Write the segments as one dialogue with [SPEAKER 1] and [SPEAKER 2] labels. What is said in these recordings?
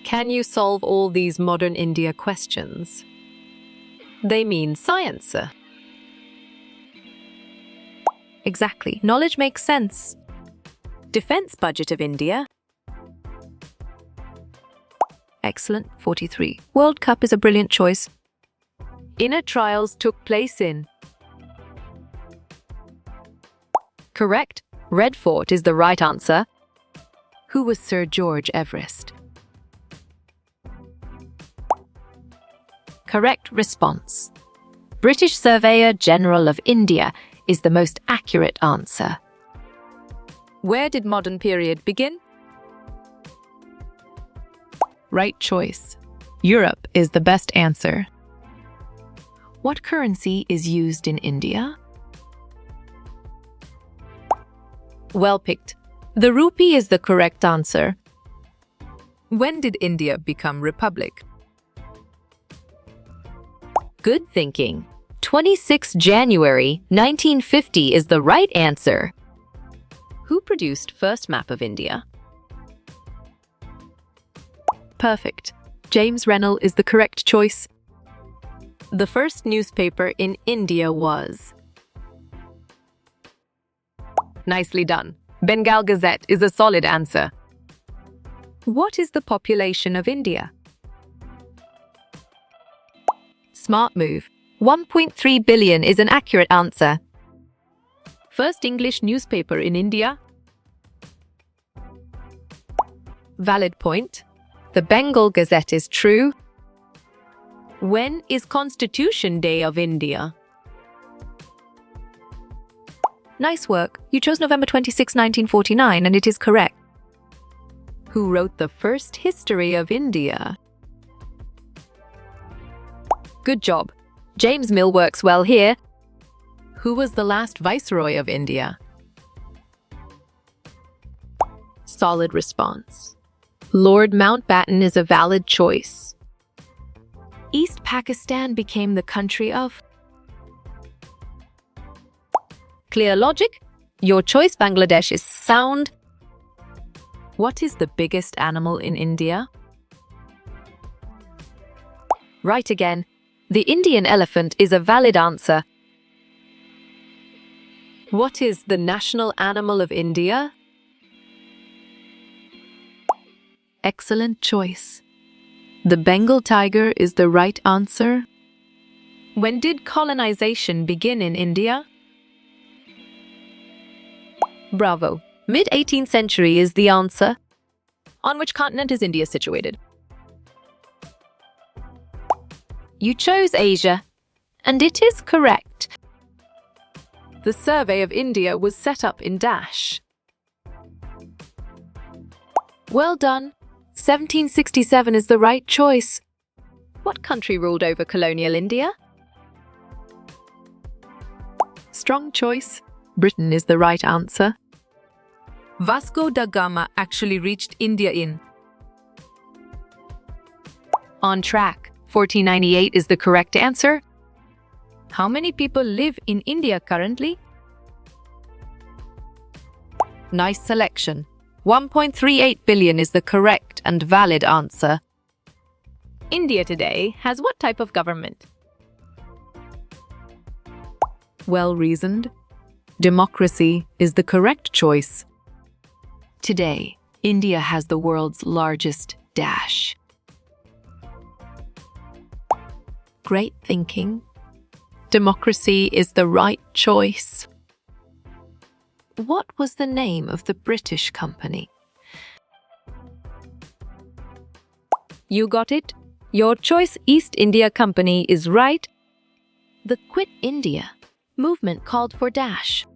[SPEAKER 1] Can you solve all these modern India questions? They mean science.
[SPEAKER 2] Exactly. Knowledge makes sense.
[SPEAKER 1] Defense budget of India.
[SPEAKER 2] Excellent. 43. World Cup is a brilliant choice.
[SPEAKER 1] Inner trials took place in. Correct. Red Fort is the right answer. Who was Sir George Everest? Correct response. British Surveyor General of India is the most accurate answer. Where did modern period begin?
[SPEAKER 2] Right choice. Europe is the best answer.
[SPEAKER 1] What currency is used in India? Well picked. The rupee is the correct answer. When did India become republic? Good thinking. 26 January 1950 is the right answer. Who produced first map of India?
[SPEAKER 2] Perfect. James Rennell is the correct choice.
[SPEAKER 1] The first newspaper in India was. Nicely done. Bengal Gazette is a solid answer. What is the population of India? Smart move. 1.3 billion is an accurate answer. First English newspaper in India? Valid point. The Bengal Gazette is true. When is Constitution Day of India?
[SPEAKER 2] Nice work. You chose November 26, 1949, and it is correct.
[SPEAKER 1] Who wrote the first history of India? Good job. James Mill works well here. Who was the last Viceroy of India? Solid response. Lord Mountbatten is a valid choice. East Pakistan became the country of. Clear logic. Your choice, Bangladesh, is sound. What is the biggest animal in India? Right again. The Indian elephant is a valid answer. What is the national animal of India?
[SPEAKER 2] Excellent choice. The Bengal tiger is the right answer.
[SPEAKER 1] When did colonization begin in India? Bravo. Mid-18th century is the answer. On which continent is India situated? You chose Asia, and it is correct. The Survey of India was set up in Dash. Well done. 1767 is the right choice. What country ruled over colonial India?
[SPEAKER 2] Strong choice. Britain is the right answer.
[SPEAKER 1] Vasco da Gama actually reached India in. On track. 1498 is the correct answer. How many people live in India currently? Nice selection. 1.38 billion is the correct and valid answer. India today has what type of government? Well reasoned. Democracy is the correct choice. Today, India has the world's largest dash. Great thinking. Democracy is the right choice. What was the name of the British company? You got it. Your choice, East India Company, is right. The Quit India movement called for dash.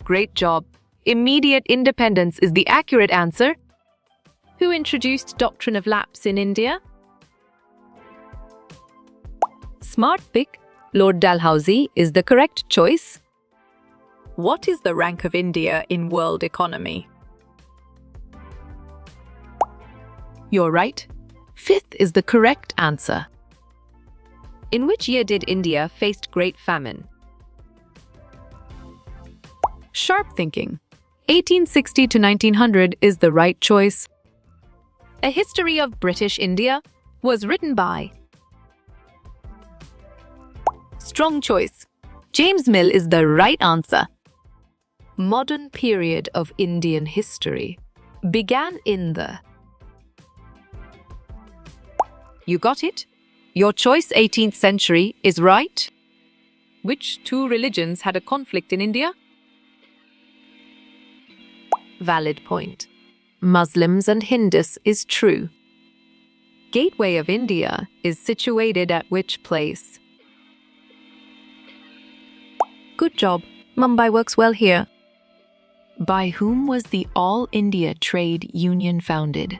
[SPEAKER 1] Great job. Immediate independence is the accurate answer. Who introduced doctrine of lapse in India? Smart pick. Lord Dalhousie is the correct choice. What is the rank of India in world economy? You're right. 5th is the correct answer. In which year did India face Great Famine? Sharp thinking. 1860 to 1900 is the right choice.
[SPEAKER 2] A History of British India was written by. Strong choice. James Mill is the right answer.
[SPEAKER 1] Modern period of Indian history began in the.
[SPEAKER 2] You got it? Your choice 18th century is right. Which two religions had a conflict in India?
[SPEAKER 1] Valid point. Muslims and Hindus is true. Gateway of India is situated at which place?
[SPEAKER 2] Good job. Mumbai works well here.
[SPEAKER 1] By whom was the All India Trade Union founded?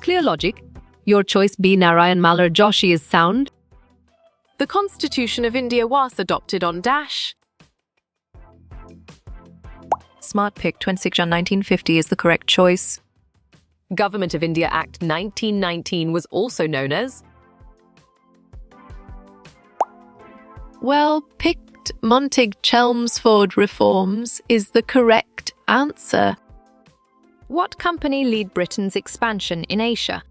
[SPEAKER 2] Clear logic. Your choice B. Narayan Malar Joshi is sound.
[SPEAKER 1] The Constitution of India was adopted on dash.
[SPEAKER 2] Smart pick. 26 Jan 1950 is the correct choice.
[SPEAKER 1] Government of India Act 1919 was also known as. Well picked. Montague-Chelmsford reforms is the correct answer.
[SPEAKER 2] What company led Britain's expansion in Asia?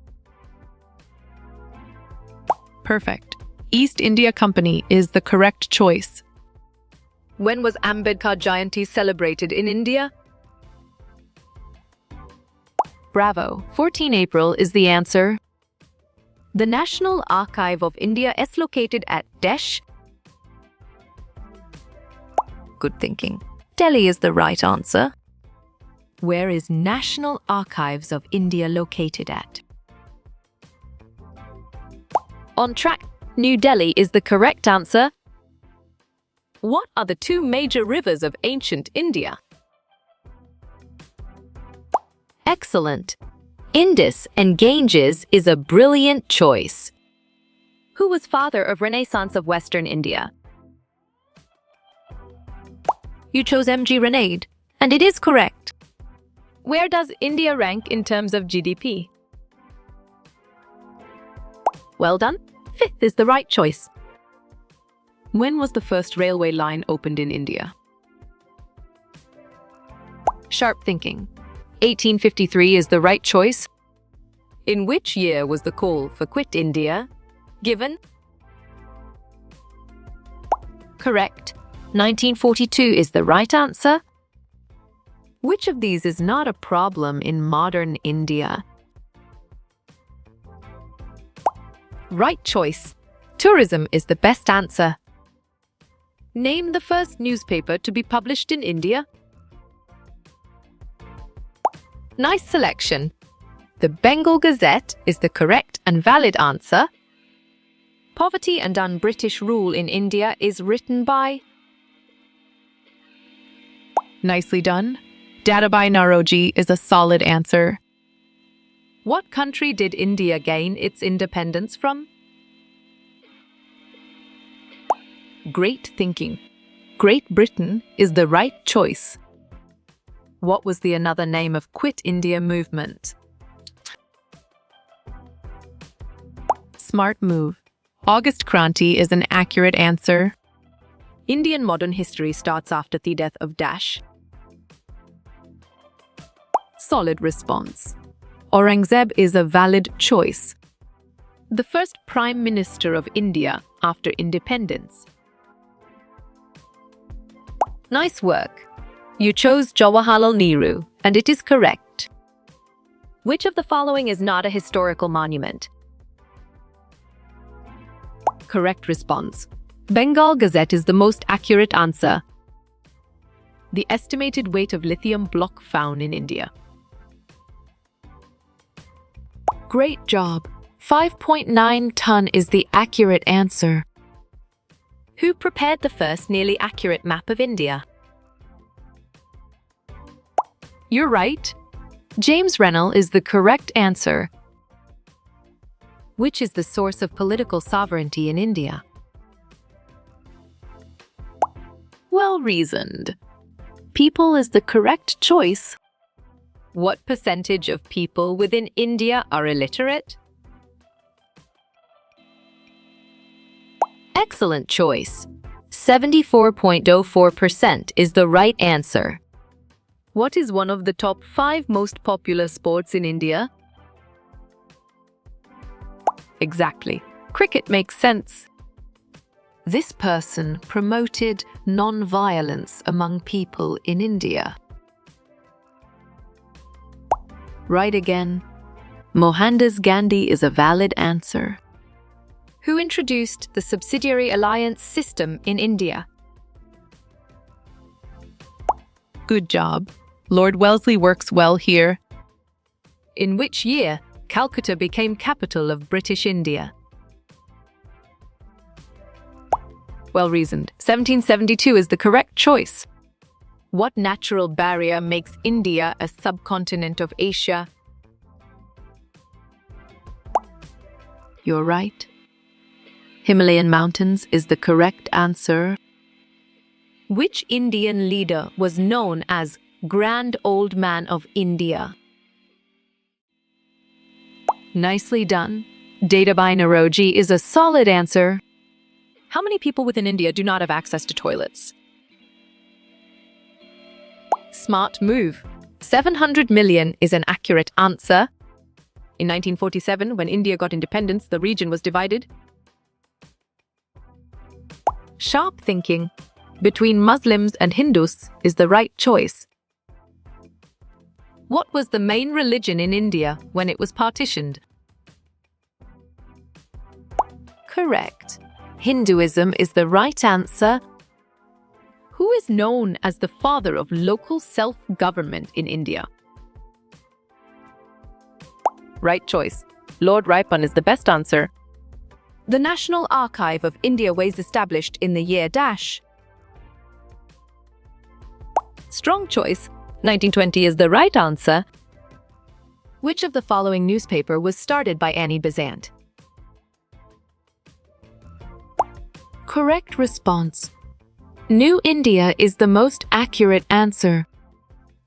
[SPEAKER 1] Perfect. East India Company is the correct choice.
[SPEAKER 2] When was Ambedkar Jayanti celebrated in India?
[SPEAKER 1] Bravo. 14 April is the answer.
[SPEAKER 2] The National Archive of India is located at Desh. Good thinking. Delhi is the right answer.
[SPEAKER 1] Where is National Archives of India located at?
[SPEAKER 2] On track. New Delhi is the correct answer.
[SPEAKER 1] What are the two major rivers of ancient India?
[SPEAKER 2] Excellent. Indus and Ganges is a brilliant choice. Who was father of Renaissance of Western India? You chose M.G. Renade, and it is correct.
[SPEAKER 1] Where does India rank in terms of GDP?
[SPEAKER 2] Well done. 5th is the right choice.
[SPEAKER 1] When was the first railway line opened in India?
[SPEAKER 2] Sharp thinking. 1853 is the right choice.
[SPEAKER 1] In which year was the call for Quit India given?
[SPEAKER 2] Correct. 1942 is the right answer.
[SPEAKER 1] Which of these is not a problem in modern India?
[SPEAKER 2] Right choice. Tourism is the best answer.
[SPEAKER 1] Name the first newspaper to be published in India.
[SPEAKER 2] Nice selection. The Bengal Gazette is the correct and valid answer.
[SPEAKER 1] Poverty and Un-British Rule in India is written by. Nicely done. Dadabhai Naoroji is a solid answer. What country did India gain its independence from? Great thinking. Great Britain is the right choice. What was the another name of Quit India movement? Smart move. August Kranti is an accurate answer. Indian modern history starts after the death of Dash. Solid response. Aurangzeb is a valid choice. The first Prime Minister of India after independence.
[SPEAKER 2] Nice work. You chose Jawaharlal Nehru, and it is correct. Which of the following is not a historical monument?
[SPEAKER 1] Correct response. Bengal Gazette is the most accurate answer. The estimated weight of lithium block found in India. Great job. 5.9 ton is the accurate answer.
[SPEAKER 2] Who prepared the first nearly accurate map of India?
[SPEAKER 1] You're right. James Rennell is the correct answer. Which is the source of political sovereignty in India? Well reasoned. People is the correct choice. What percentage of people within India are illiterate?
[SPEAKER 2] Excellent choice. 74.04% is the right answer. What is one of the top 5 most popular sports in India? Exactly. Cricket makes sense.
[SPEAKER 1] This person promoted non-violence among people in India.
[SPEAKER 2] Right again. Mohandas Gandhi is a valid answer. Who introduced the subsidiary alliance system in India? Good job. Lord Wellesley works well here. In which year Calcutta became capital of British India? Well reasoned. 1772 is the correct choice. What natural barrier makes India a subcontinent of Asia?
[SPEAKER 1] You're right. Himalayan mountains is the correct answer.
[SPEAKER 2] Which Indian leader was known as Grand Old Man of India? Nicely done. Dadabhai Naoroji is a solid answer. How many people within India do not have access to toilets? Smart move. 700 million is an accurate answer. In 1947, when India got independence, the region was divided. Sharp thinking between Muslims and Hindus is the right choice. What was the main religion in India when it was partitioned? Correct. Hinduism is the right answer. Who is known as the father of local self-government in India? Right choice. Lord Ripon is the best answer. The National Archive of India was established in the year dash. Strong choice. 1920 is the right answer. Which of the following newspaper was started by Annie Besant?
[SPEAKER 1] Correct response. New India is the most accurate answer.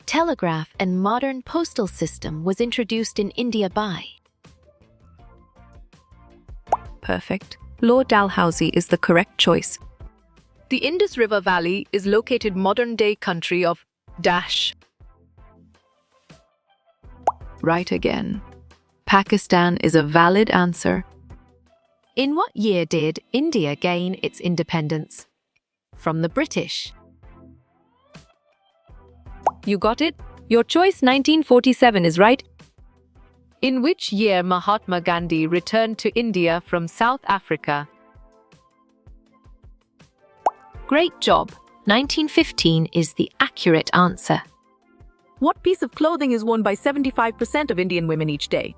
[SPEAKER 2] Telegraph and modern postal system was introduced in India by.
[SPEAKER 1] Perfect. Lord Dalhousie is the correct choice.
[SPEAKER 2] The Indus River Valley is located modern-day country of dash.
[SPEAKER 1] Right again. Pakistan is a valid answer.
[SPEAKER 2] In what year did India gain its independence from the British? You got it? Your choice 1947 is right. In which year Mahatma Gandhi returned to India from South Africa? Great job. 1915 is the accurate answer. What piece of clothing is worn by 75% of Indian women each day?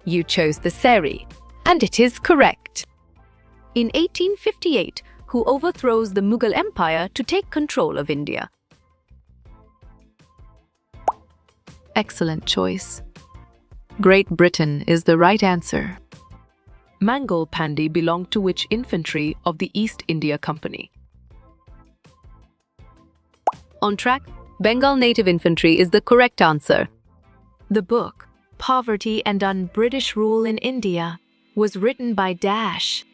[SPEAKER 2] You chose the sari, and it is correct. In 1858, who overthrows the Mughal Empire to take control of India?
[SPEAKER 1] Excellent choice. Great Britain is the right answer.
[SPEAKER 2] Mangal Pandey belonged to which infantry of the East India Company? On track, Bengal Native Infantry is the correct answer. The book, Poverty and Un-British Rule in India, was written by Dash.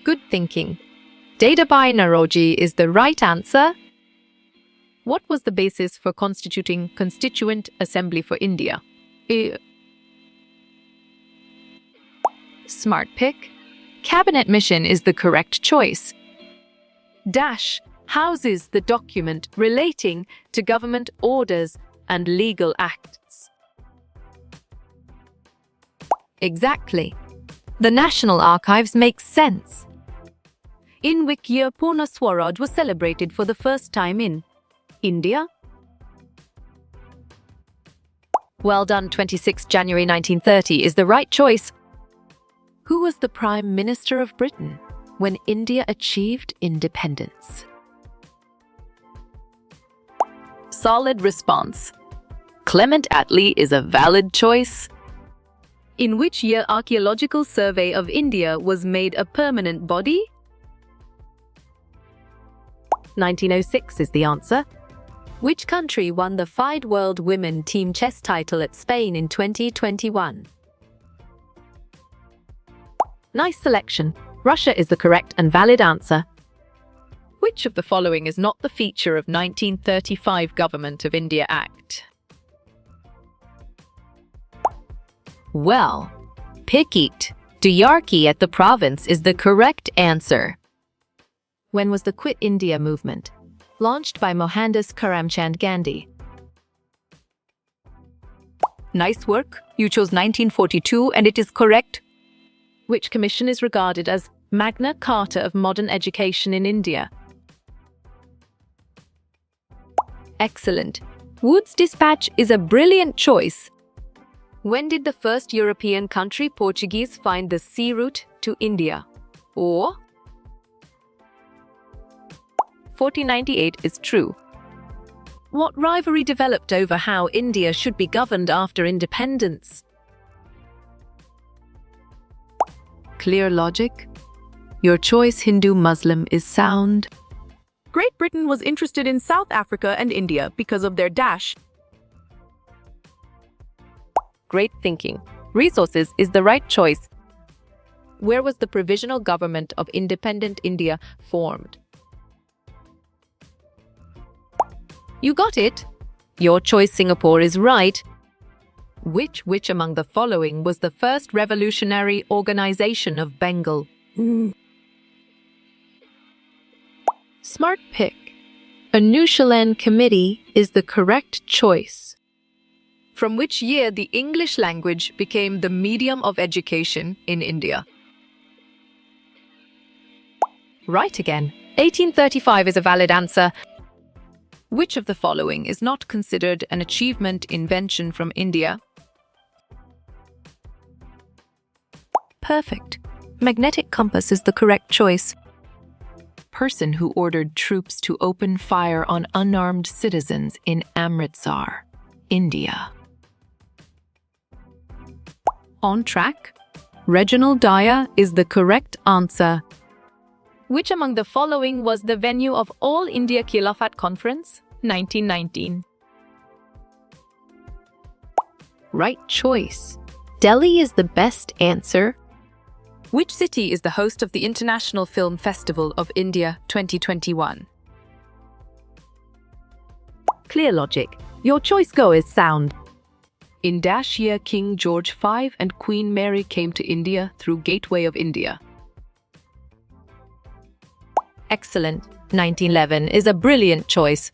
[SPEAKER 2] Good thinking. Dadabhai Naoroji is the right answer. What was the basis for constituting Constituent Assembly for India? Smart pick. Cabinet Mission is the correct choice. Dash houses the document relating to government orders and legal acts. Exactly. The National Archives makes sense. In which year Purna Swaraj was celebrated for the first time in India? Well done. 26 January 1930 is the right choice. Who was the Prime Minister of Britain when India achieved independence? Solid response. Clement Attlee is a valid choice. In which year Archaeological Survey of India was made a permanent body? 1906 is the answer. Which country won the FIDE World Women Team Chess title at Spain in 2021? Nice selection. Russia is the correct and valid answer. Which of the following is not the feature of 1935 Government of India Act?
[SPEAKER 1] Well, Pikit Diarchy at the province is the correct answer.
[SPEAKER 2] When was the Quit India movement launched by Mohandas Karamchand Gandhi?
[SPEAKER 1] Nice work. You chose 1942 and it is correct.
[SPEAKER 2] Which commission is regarded as Magna Carta of modern education in India?
[SPEAKER 1] Excellent. Wood's Dispatch is a brilliant choice. When did the first European country, Portuguese, find the sea route to India? Or 1498 is true.
[SPEAKER 2] What rivalry developed over how India should be governed after independence?
[SPEAKER 1] Clear logic. Your choice, Hindu-Muslim, is sound.
[SPEAKER 3] Great Britain was interested in South Africa and India because of their dash.
[SPEAKER 1] Great thinking. Resources is the right choice.
[SPEAKER 2] Where was the Provisional Government of Independent India formed?
[SPEAKER 1] You got it. Your choice, Singapore, is right.
[SPEAKER 2] Which among the following was the first revolutionary organization of Bengal?
[SPEAKER 1] Smart pick. Anushalan Committee is the correct choice.
[SPEAKER 2] From which year the English language became the medium of education in India?
[SPEAKER 1] Right again. 1835 is a valid answer.
[SPEAKER 2] Which of the following is not considered an achievement invention from India?
[SPEAKER 1] Perfect. Magnetic compass is the correct choice.
[SPEAKER 2] Person who ordered troops to open fire on unarmed citizens in Amritsar, India.
[SPEAKER 1] On track. Reginald Dyer is the correct answer.
[SPEAKER 2] Which among the following was the venue of All India Khilafat Conference, 1919?
[SPEAKER 1] Right choice. Delhi is the best answer.
[SPEAKER 2] Which city is the host of the International Film Festival of India 2021?
[SPEAKER 1] Clear logic. Your choice go is sound.
[SPEAKER 2] In dash year King George V and Queen Mary came to India through Gateway of India.
[SPEAKER 1] Excellent. 1911 is a brilliant choice.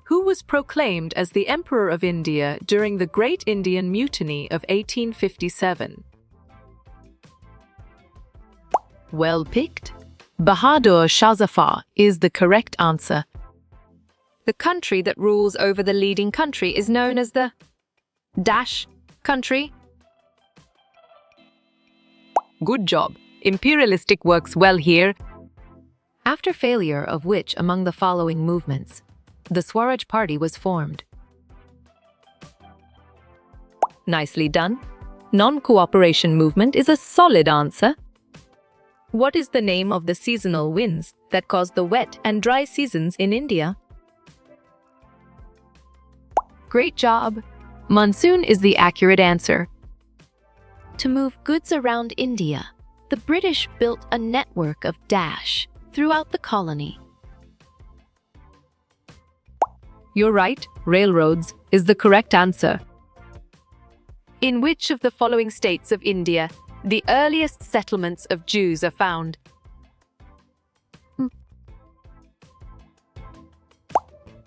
[SPEAKER 2] Who was proclaimed as the Emperor of India during the Great Indian Mutiny of 1857?
[SPEAKER 1] Well picked. Bahadur Shah Zafar is the correct answer.
[SPEAKER 2] The country that rules over the leading country is known as the dash country.
[SPEAKER 1] Good job. Imperialistic works well here.
[SPEAKER 2] After failure of which among the following movements the Swaraj Party was formed?
[SPEAKER 1] Nicely done. Non-cooperation movement is a solid answer.
[SPEAKER 2] What is the name of the seasonal winds that cause the wet and dry seasons in India?
[SPEAKER 1] Great job. Monsoon is the accurate answer.
[SPEAKER 4] To move goods around India, the British built a network of dash throughout the colony.
[SPEAKER 1] You're right. Railroads is the correct answer.
[SPEAKER 2] In which of the following states of India the earliest settlements of Jews are found?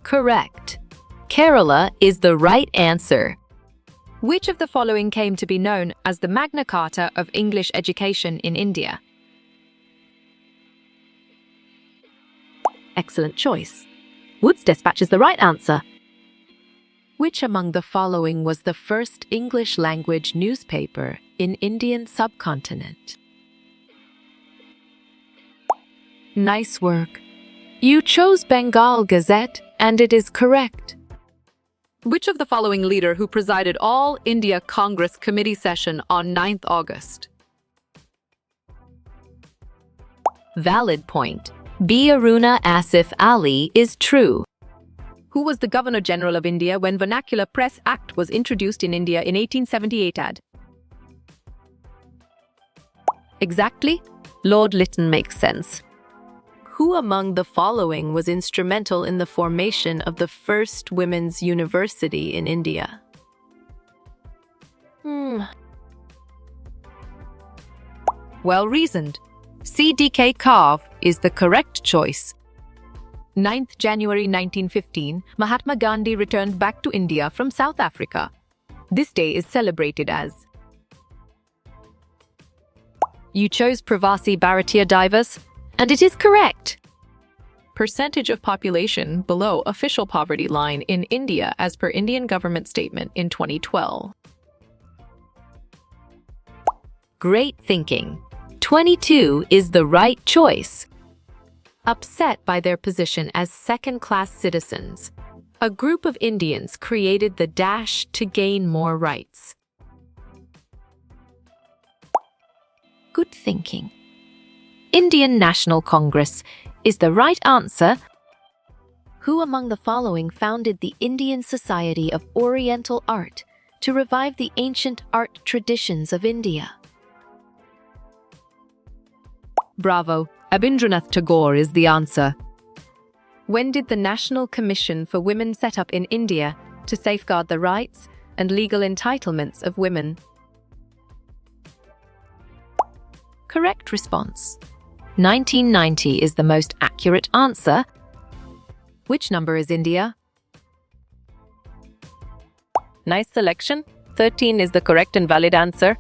[SPEAKER 1] Correct. Kerala is the right answer.
[SPEAKER 2] Which of the following came to be known as the Magna Carta of English education in India?
[SPEAKER 1] Excellent choice. Wood's Dispatch is the right answer.
[SPEAKER 2] Which among the following was the first English language newspaper in Indian subcontinent?
[SPEAKER 1] Nice work. You chose Bengal Gazette, and it is correct.
[SPEAKER 2] Which of the following leader who presided All India Congress Committee session on 9th August?
[SPEAKER 1] Valid point. B. Aruna Asif Ali is true.
[SPEAKER 2] Who was the Governor General of India when Vernacular Press Act was introduced in India in 1878 ad?
[SPEAKER 1] Exactly. Lord Lytton makes sense.
[SPEAKER 2] Who among the following was instrumental in the formation of the first women's university in India? Well reasoned. C.D.K. Carve is the correct choice. 9th January 1915, Mahatma Gandhi returned back to India from South Africa. This day is celebrated as. You chose Pravasi Bharatiya Divas, and it is correct.
[SPEAKER 3] Percentage of population below official poverty line in India as per Indian government statement in 2012.
[SPEAKER 2] Great thinking. 22 is the right choice. Upset by their position as second-class citizens, a group of Indians created the Dash to gain more rights.
[SPEAKER 4] Good thinking. Indian National Congress is the right answer. Who among the following founded the Indian Society of Oriental Art to revive the ancient art traditions of India?
[SPEAKER 2] Bravo. Abindranath Tagore is the answer. When did the National Commission for Women set up in India to safeguard the rights and legal entitlements of women?
[SPEAKER 4] Correct response. 1990 is the most accurate answer.
[SPEAKER 2] Which number is India? Nice selection. 13 is the correct and valid answer.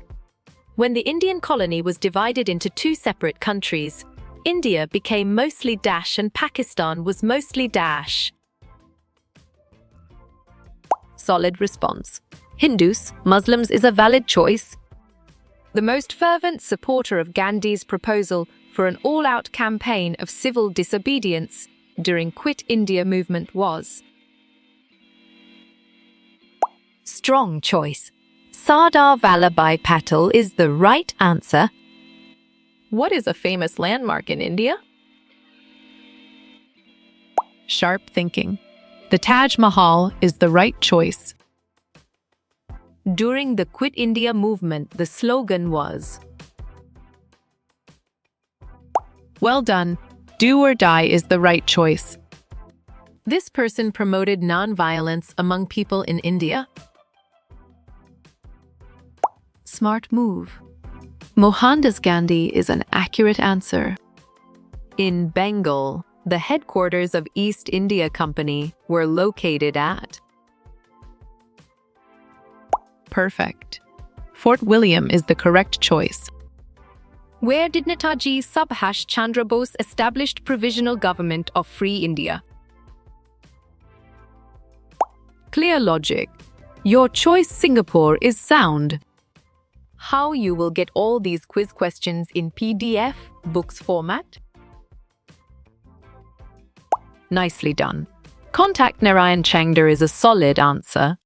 [SPEAKER 2] When the Indian colony was divided into two separate countries, India became mostly Dash and Pakistan was mostly Dash. Solid response. Hindus, Muslims is a valid choice. The most fervent supporter of Gandhi's proposal for an all-out campaign of civil disobedience during Quit India movement was. Strong choice. Sardar Vallabhbhai Patel is the right answer.
[SPEAKER 3] What is a famous landmark in India? Sharp thinking. The Taj Mahal is the right choice.
[SPEAKER 2] During the Quit India movement, the slogan was.
[SPEAKER 3] Well done. Do or die is the right choice.
[SPEAKER 2] This person promoted non-violence among people in India. Smart move. Mohandas Gandhi is an accurate answer. In Bengal, the headquarters of East India Company were located at.
[SPEAKER 3] Perfect. Fort William is the correct choice.
[SPEAKER 2] Where did Netaji Subhash Chandra Bose established Provisional Government of Free India? Clear logic. Your choice Singapore is sound. How you will get all these quiz questions in PDF books format? Nicely done. Contact Narayan Changder is a solid answer.